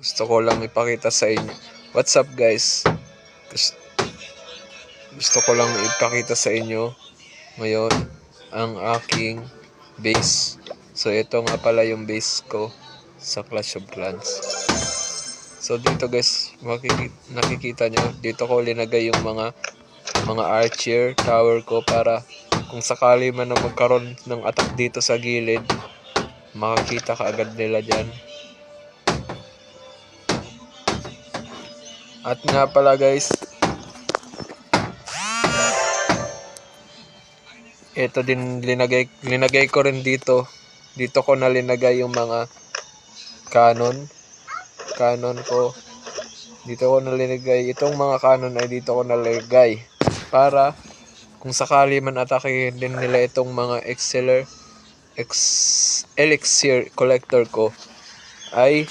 Gusto ko lang ipakita sa inyo. What's up guys? Gusto ko lang ipakita sa inyo ngayon ang aking base. So ito nga pala yung base ko sa Clash of Clans. So dito guys, nakikita nyo, dito ko linagay yung mga archer tower ko para kung sakali man na magkaroon ng attack dito sa gilid, makakita ka agad nila dyan. At nga pala guys, ito din linagay ko rin dito. Dito ko na linagay yung mga cannon ko. Dito ko na linagay itong mga cannon ay dito ko nalagay para kung sakali man atakehin din nila itong mga elixir collector ko ay